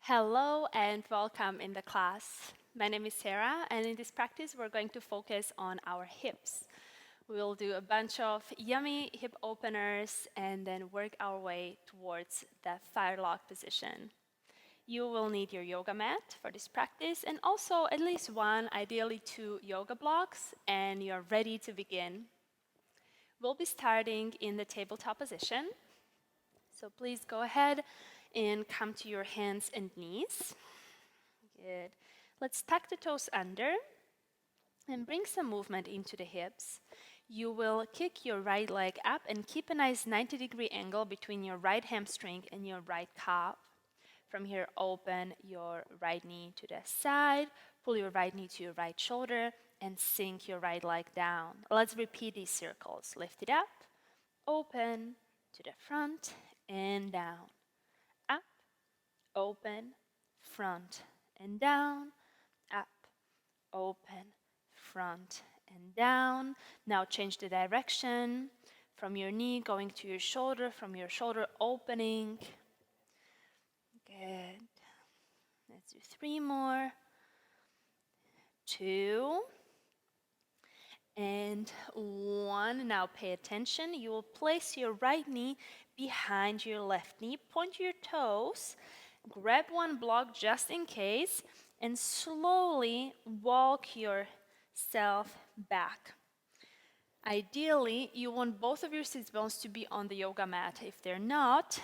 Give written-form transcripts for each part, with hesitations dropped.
Hello and welcome in the class. My name is Sara, and in this practice we're going to focus on our hips. We'll do a bunch of yummy hip openers and then work our way towards the firelock position. You will need your yoga mat for this practice and also at least one, ideally two yoga blocks, and you're ready to begin. We'll be starting in the tabletop position. So please go ahead and come to your hands and knees. Good. Let's tuck the toes under and bring some movement into the hips. You will kick your right leg up and keep a nice 90-degree angle between your right hamstring and your right calf. From here, open your right knee to the side, pull your right knee to your right shoulder, and sink your right leg down. Let's repeat these circles. Lift it up, open, to the front, and down. Up, open, front, and down. Up, open, front, and down. Now change the direction from your knee going to your shoulder, from your shoulder opening. Good. Let's do 3 more. 2. And 1. Now pay attention. You will place your right knee behind your left knee. Point your toes. Grab one block just in case. And slowly walk yourself back. Ideally, you want both of your sit bones to be on the yoga mat. If they're not,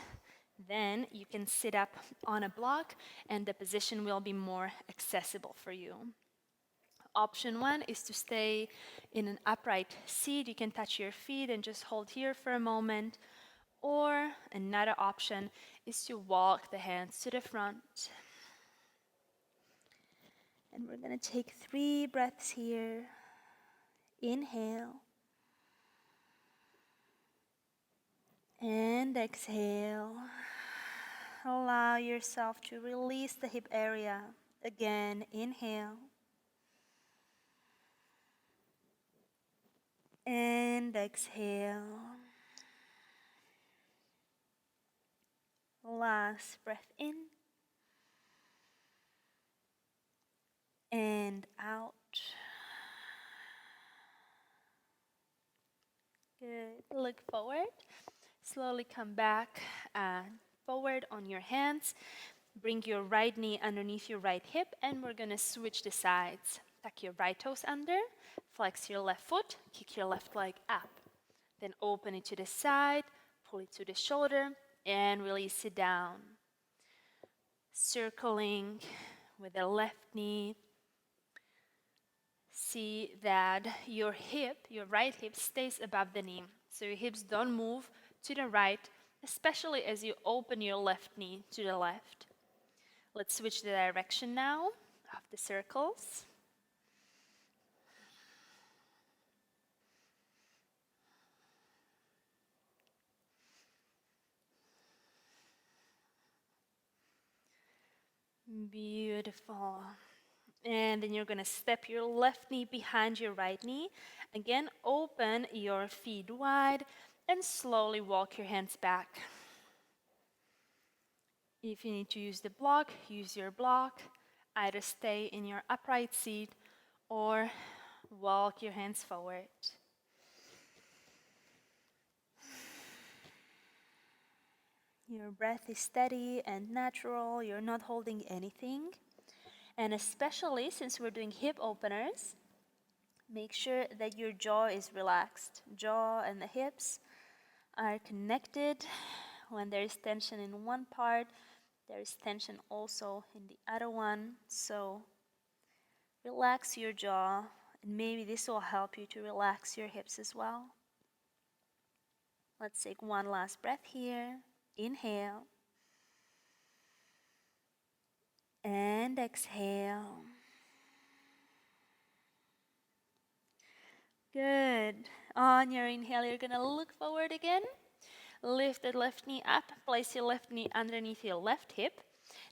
then you can sit up on a block and the position will be more accessible for you. Option 1 is to stay in an upright seat. You can touch your feet and just hold here for a moment. Or another option is to walk the hands to the front. And we're going to take 3 breaths here. Inhale. And exhale. Allow yourself to release the hip area. Again, inhale. And exhale. Last breath in. And out. Good. Look forward. Slowly come back forward on your hands. Bring your right knee underneath your right hip, and we're going to switch the sides. Tuck your right toes under, flex your left foot, kick your left leg up. Then open it to the side, pull it to the shoulder, and release it down. Circling with the left knee. See that your hip, your right hip, stays above the knee. So your hips don't move to the right, especially as you open your left knee to the left. Let's switch the direction now of the circles. Beautiful. And then you're going to step your left knee behind your right knee. Again, open your feet wide and slowly walk your hands back. If you need to use the block, use your block. Either stay in your upright seat or walk your hands forward. Your breath is steady and natural. You're not holding anything. And especially since we're doing hip openers, make sure that your jaw is relaxed. Jaw and the hips are connected. When there is tension in one part, there is tension also in the other one. So relax your jaw, and maybe this will help you to relax your hips as well. Let's take one last breath here. Inhale. And exhale. Good. On your inhale, you're going to look forward again. Lift the left knee up. Place your left knee underneath your left hip.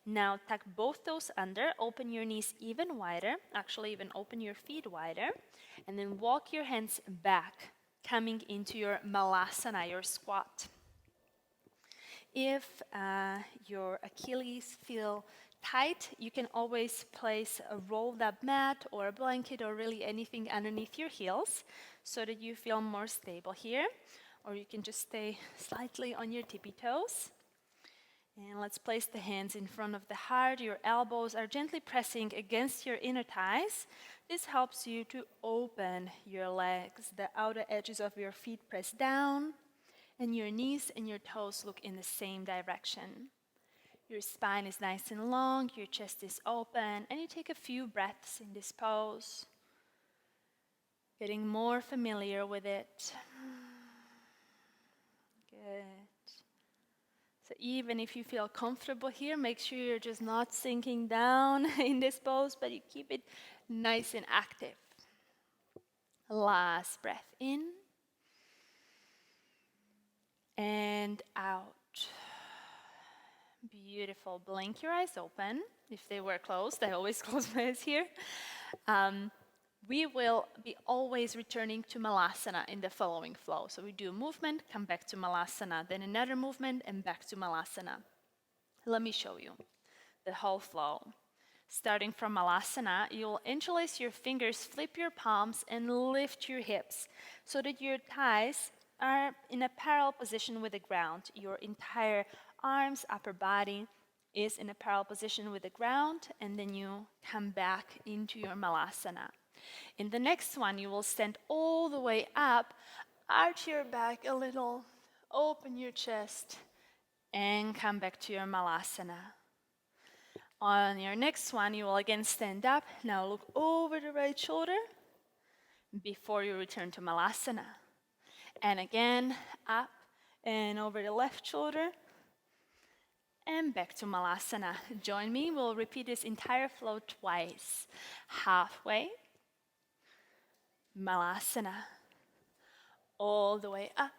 Now tuck both toes under. Open your knees even wider. Actually, even open your feet wider. And then walk your hands back, coming into your Malasana, your squat. If your Achilles feel tight, you can always place a rolled up mat or a blanket or really anything underneath your heels so that you feel more stable here. Or you can just stay slightly on your tippy toes. And let's place the hands in front of the heart. Your elbows are gently pressing against your inner thighs. This helps you to open your legs. The outer edges of your feet press down, and your knees and your toes look in the same direction. Your spine is nice and long, your chest is open, and you take a few breaths in this pose, getting more familiar with it. Good. So even if you feel comfortable here, make sure you're just not sinking down in this pose, but you keep it nice and active. Last breath in and out. Beautiful. Blink your eyes open. If they were closed, I always close my eyes here. We will be always returning to Malasana in the following flow. So we do a movement, come back to Malasana, then another movement, and back to Malasana. Let me show you the whole flow. Starting from Malasana, you'll interlace your fingers, flip your palms, and lift your hips so that your thighs are in a parallel position with the ground. Your entire arms, upper body is in a parallel position with the ground, and then you come back into your Malasana. In the next one, you will stand all the way up, arch your back a little, open your chest, and come back to your Malasana. On your next one, you will again stand up. Now look over the right shoulder before you return to Malasana. And again, up and over the left shoulder and back to Malasana. Join me. We'll repeat this entire flow twice. Halfway, Malasana. All the way up,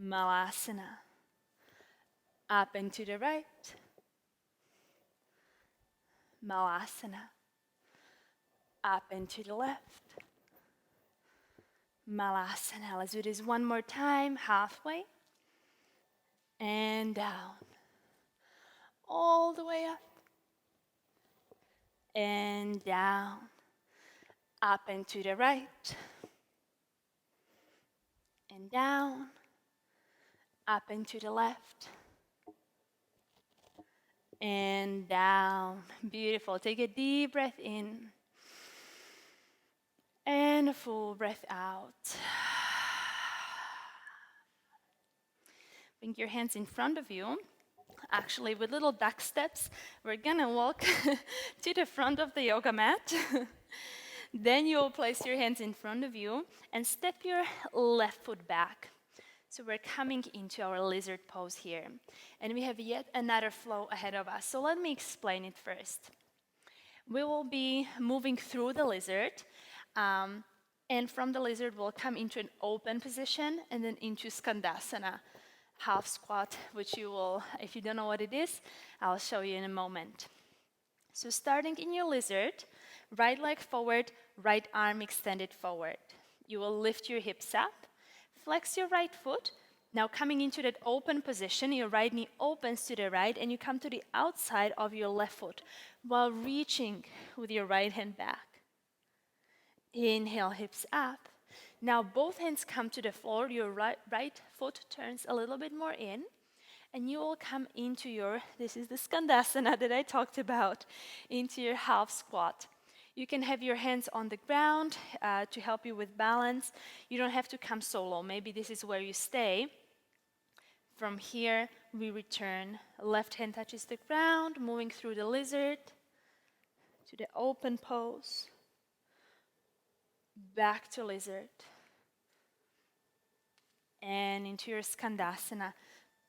Malasana. Up and to the right, Malasana. Up and to the left, Malasana. Let's do this one more time, halfway, and down. All the way up, and down. Up and to the right, and down. Up and to the left, and down. Beautiful. Take a deep breath in and a full breath out. Bring your hands in front of you. Actually, with little duck steps, we're gonna walk to the front of the yoga mat. Then you'll place your hands in front of you and step your left foot back. So we're coming into our lizard pose here. And we have yet another flow ahead of us. So let me explain it first. We will be moving through the lizard. And from the lizard, we'll come into an open position and then into Skandasana, half squat, which you will, if you don't know what it is, I'll show you in a moment. So starting in your lizard, right leg forward, right arm extended forward. You will lift your hips up. Flex your right foot. Now coming into that open position, your right knee opens to the right and you come to the outside of your left foot while reaching with your right hand back. Inhale, hips up. Now both hands come to the floor. Your right foot turns a little bit more in and you will come into your, this is the Skandasana that I talked about, into your half squat. You can have your hands on the ground to help you with balance. You don't have to come so low. Maybe this is where you stay. From here, we return. Left hand touches the ground, moving through the lizard to the open pose. Back to lizard. And into your Skandasana.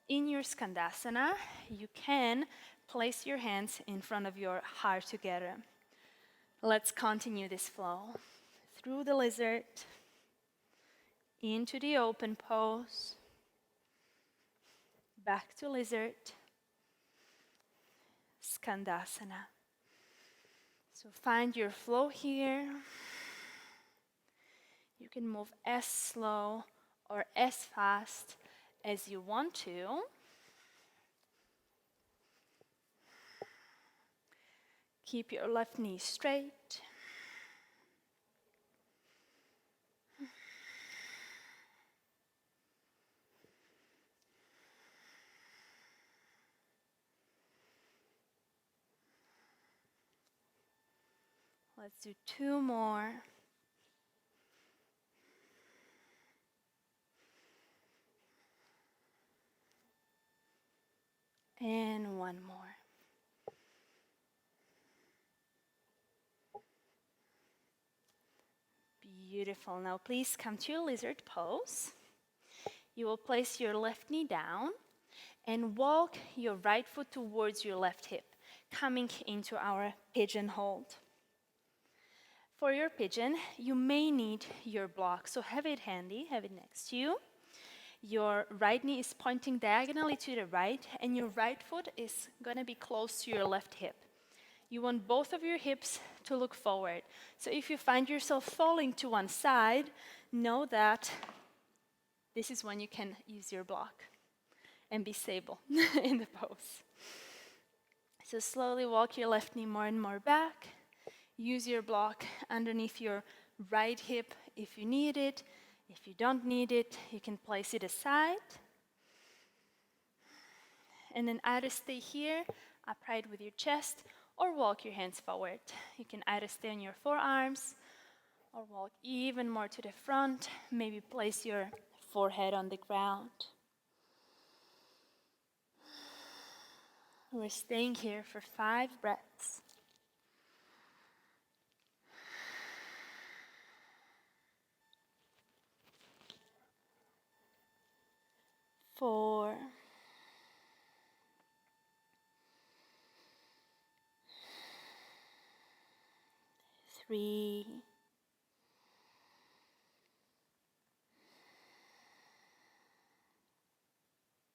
In your Skandasana, you can place your hands in front of your heart together. Let's continue this flow. Through the lizard, into the open pose, back to lizard, Skandasana. So find your flow here. You can move as slow or as fast as you want to. Keep your left knee straight. Let's do 2 more. And 1 more. Beautiful. Now please come to your lizard pose. You will place your left knee down and walk your right foot towards your left hip, coming into our pigeon hold. For your pigeon, you may need your block, so have it handy, have it next to you. Your right knee is pointing diagonally to the right, and your right foot is going to be close to your left hip. You want both of your hips to look forward. So if you find yourself falling to one side, know that this is when you can use your block and be stable in the pose. So slowly walk your left knee more and more back. Use your block underneath your right hip if you need it. If you don't need it, you can place it aside. And then either stay here, upright with your chest, or walk your hands forward. You can either stay on your forearms or walk even more to the front. Maybe place your forehead on the ground. We're staying here for 5 breaths. 4, 3,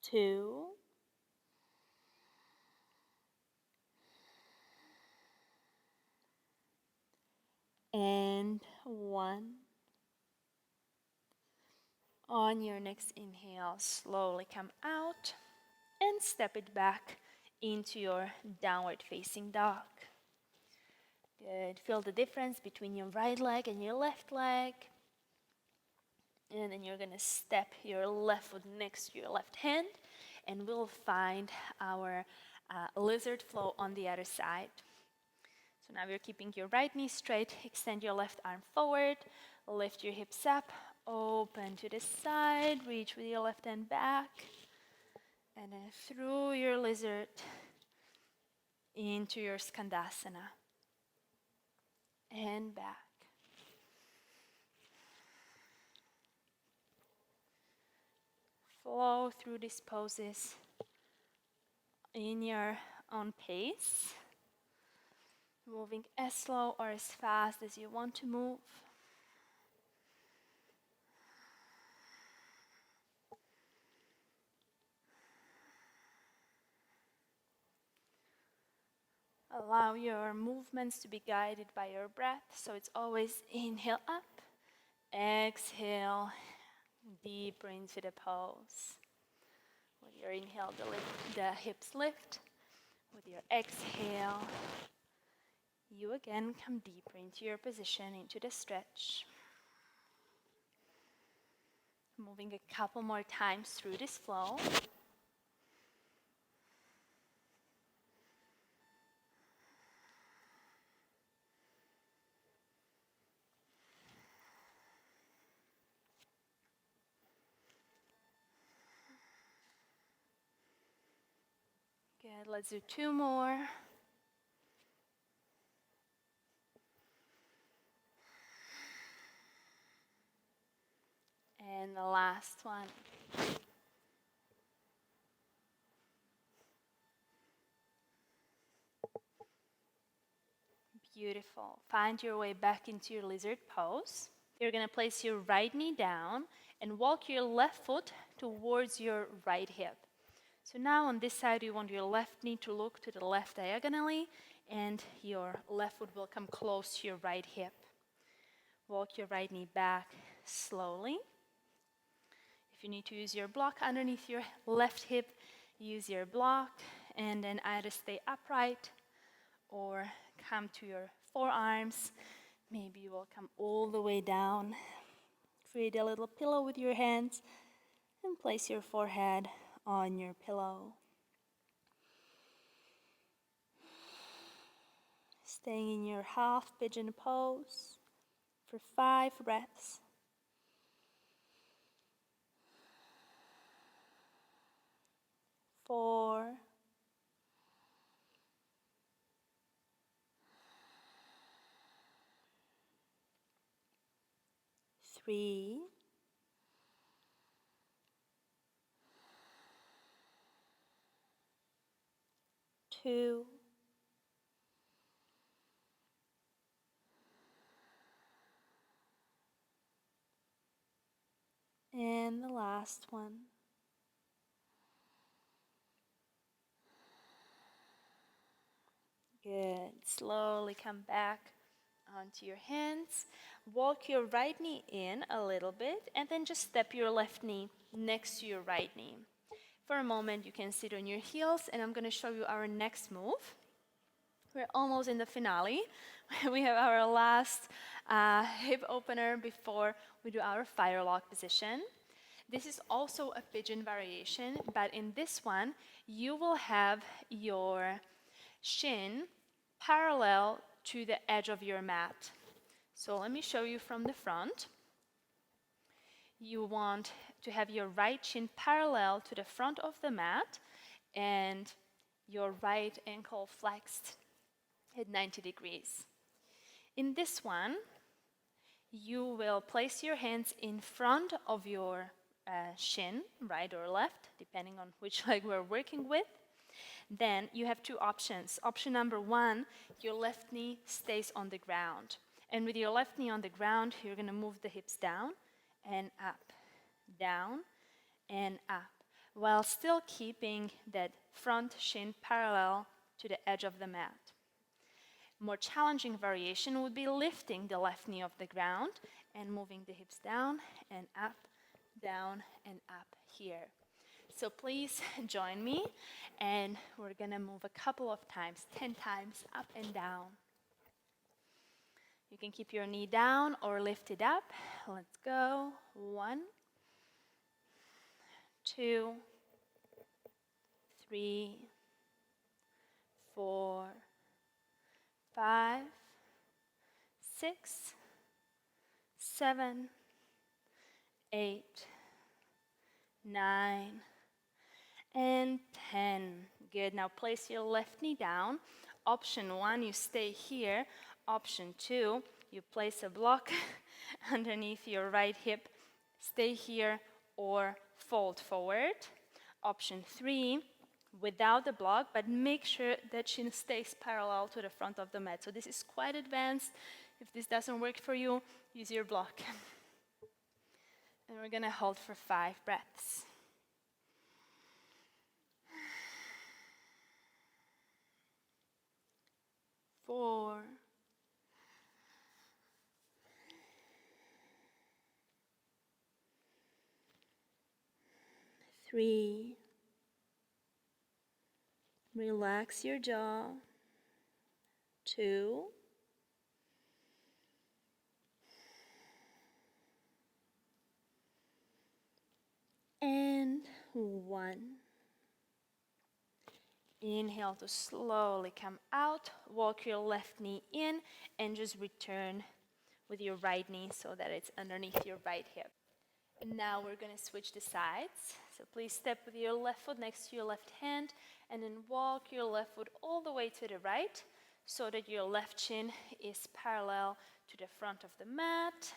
2, and 1. On your next inhale, slowly come out and step it back into your downward facing dog. Good. Feel the difference between your right leg and your left leg. And then you're going to step your left foot next to your left hand, and we'll find our lizard flow on the other side. So now we're keeping your right knee straight. Extend your left arm forward. Lift your hips up. Open to the side. Reach with your left hand back. And then through your lizard into your Skandasana. And back. Flow through these poses in your own pace. Moving as slow or as fast as you want to move. Allow your movements to be guided by your breath, so it's always inhale up, exhale, deeper into the pose. With your inhale, the hips lift. With your exhale, you again come deeper into your position, into the stretch. Moving a couple more times through this flow. Good, let's do 2 more. And the last one. Beautiful. Find your way back into your lizard pose. You're going to place your right knee down and walk your left foot towards your right hip. So now on this side, you want your left knee to look to the left diagonally, and your left foot will come close to your right hip. Walk your right knee back slowly. If you need to use your block underneath your left hip, use your block, and then either stay upright or come to your forearms. Maybe you will come all the way down. Create a little pillow with your hands and place your forehead on your pillow. Staying in your half pigeon pose for 5 breaths. 4, 3, 2, and the last one. Good. Slowly come back onto your hands. Walk your right knee in a little bit and then just step your left knee next to your right knee. For a moment, you can sit on your heels, and I'm going to show you our next move. We're almost in the finale. We have our last hip opener before we do our firelock position. This is also a pigeon variation, but in this one, you will have your shin parallel to the edge of your mat. So let me show you from the front. You want to have your right shin parallel to the front of the mat and your right ankle flexed at 90 degrees. In this one, you will place your hands in front of your shin, right or left, depending on which leg we're working with. Then you have 2 options. Option number 1, your left knee stays on the ground. And with your left knee on the ground, you're going to move the hips down and up, down and up, while still keeping that front shin parallel to the edge of the mat. More challenging variation would be lifting the left knee off the ground and moving the hips down and up here. So please join me, and we're gonna move a couple of times, 10 times up and down. You can keep your knee down or lift it up. Let's go. 1, 2, 3, 4, 5, 6, 7, 8, 9, and 10. Good. Now place your left knee down. Option 1, you stay here. Option 2, you place a block underneath your right hip. Stay here or fold forward. Option 3, without the block, but make sure that shin stays parallel to the front of the mat. So this is quite advanced. If this doesn't work for you, use your block. And we're gonna hold for 5 breaths. 4, 3, relax your jaw. 2, and 1. Inhale to slowly come out, walk your left knee in, and just return with your right knee so that it's underneath your right hip. And now we're going to switch the sides. So please step with your left foot next to your left hand, and then walk your left foot all the way to the right so that your left shin is parallel to the front of the mat.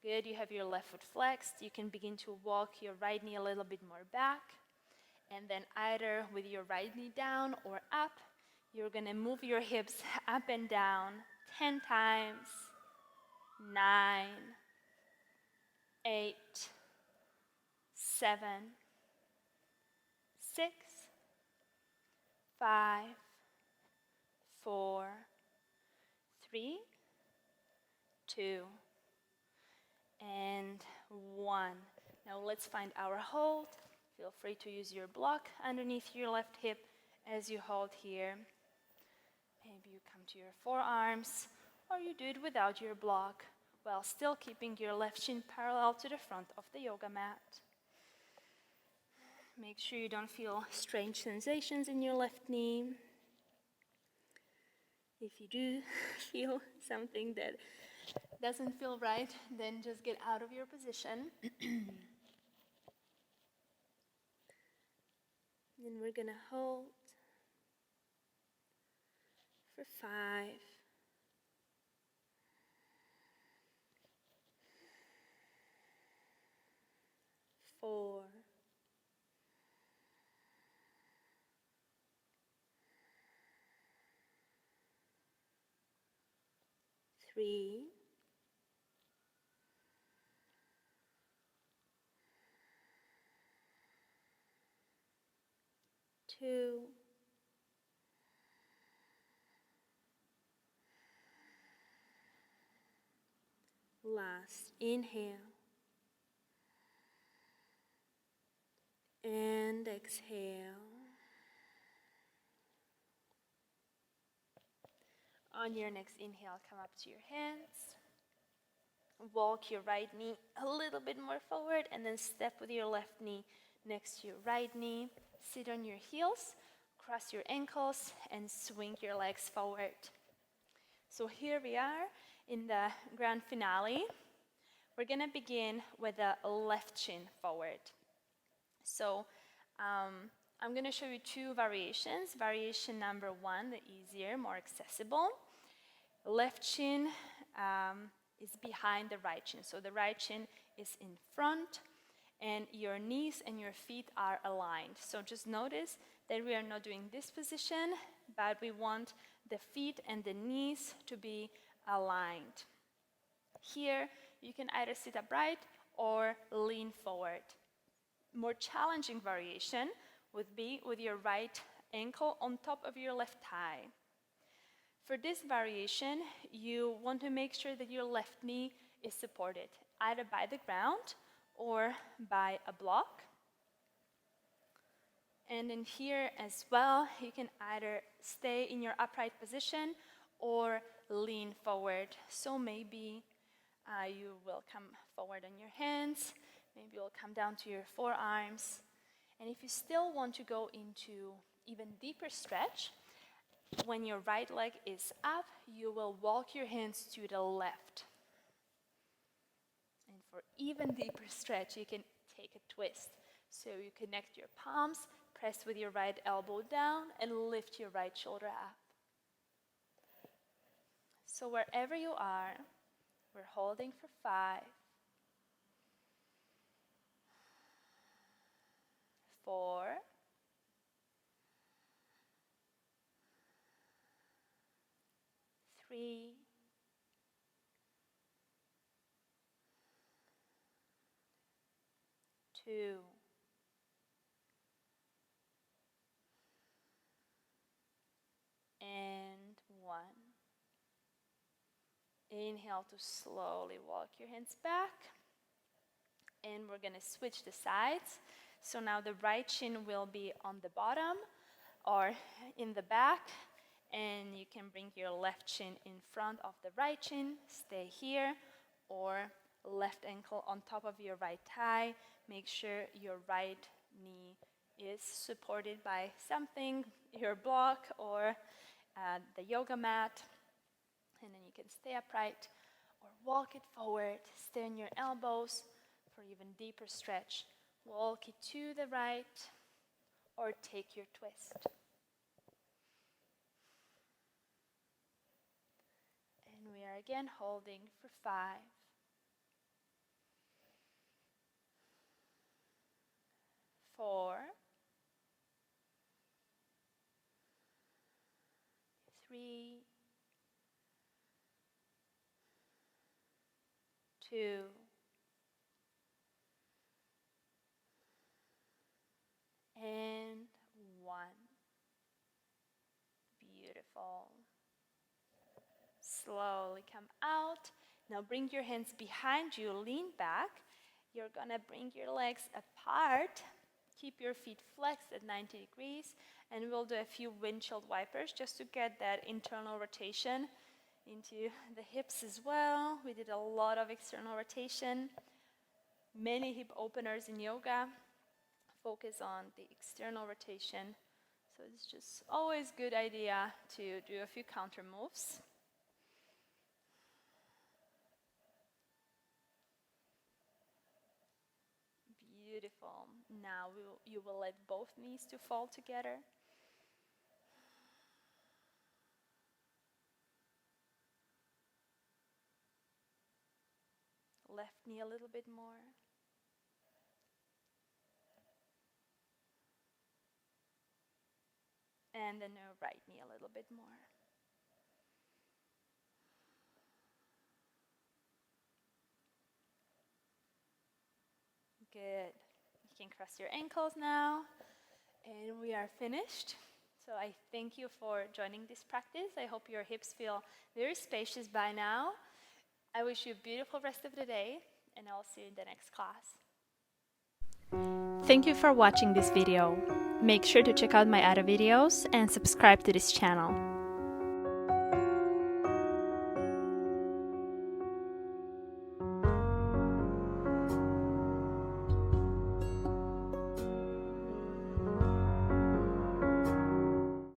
Good, you have your left foot flexed. You can begin to walk your right knee a little bit more back. And then either with your right knee down or up, you're gonna move your hips up and down 10 times. 9, 8, 7, 6, 5, 4, 3, 2, and 1. Now let's find our hold. Feel free to use your block underneath your left hip as you hold here. Maybe you come to your forearms, or you do it without your block, while still keeping your left shin parallel to the front of the yoga mat. Make sure you don't feel strange sensations in your left knee. If you do feel something that doesn't feel right, then just get out of your position. Then we're gonna hold for 5, 4, 3, 2, last inhale and exhale. On your next inhale, come up to your hands. Walk your right knee a little bit more forward and then step with your left knee next to your right knee. Sit on your heels, cross your ankles, and swing your legs forward. So here we are in the grand finale. We're going to begin with the left shin forward. So I'm going to show you 2 variations. Variation number 1, the easier, more accessible. Left shin is behind the right shin. So the right shin is in front, and your knees and your feet are aligned. So just notice that we are not doing this position, but we want the feet and the knees to be aligned. Here, you can either sit upright or lean forward. More challenging variation would be with your right ankle on top of your left thigh. For this variation, you want to make sure that your left knee is supported, either by the ground or by a block. And in here as well, you can either stay in your upright position or lean forward. So maybe you will come forward on your hands, maybe you'll come down to your forearms. And if you still want to go into even deeper stretch, when your right leg is up, you will walk your hands to the left. And for even deeper stretch, you can take a twist. So you connect your palms, press with your right elbow down, and lift your right shoulder up. So wherever you are, we're holding for 5, 4, 3, 2, and 1. Inhale to slowly walk your hands back. And we're going to switch the sides. So now the right shin will be on the bottom or in the back. And you can bring your left shin in front of the right shin. Stay here. Or left ankle on top of your right thigh. Make sure your right knee is supported by something, your block or the yoga mat. And then you can stay upright or walk it forward. Stay on your elbows for even deeper stretch. Walk it to the right or take your twist. And we are again holding for 5, 4, 3, 2, and 1. Beautiful. Slowly come out. Now bring your hands behind you, lean back. You're gonna bring your legs apart Keep your feet flexed at 90 degrees, and we'll do a few windshield wipers just to get that internal rotation into the hips as well. We did a lot of external rotation. Many hip openers in yoga focus on the external rotation. So it's just always a good idea to do a few counter moves. Beautiful. Now you will let both knees to fall together. Left knee a little bit more. And then the right knee a little bit more. Good. You can cross your ankles now. And we are finished. So I thank you for joining this practice. I hope your hips feel very spacious by now. I wish you a beautiful rest of the day, and I'll see you in the next class. Thank you for watching this video. Make sure to check out my other videos and subscribe to this channel.